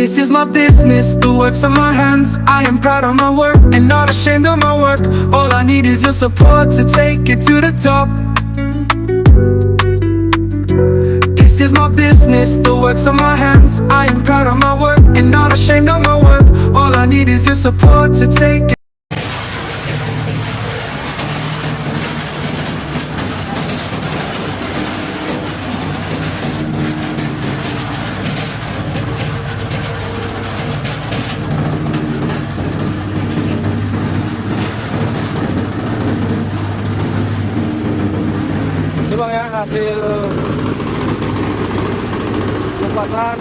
This is my business, the works of my hands. I am proud of my work and not ashamed of my work. All I need is your support to take it to the top. This is my business, the works of my hands. I am proud of my work and not ashamed of my work. All I need is your support to take it. Ini bang ya, hasil kupasan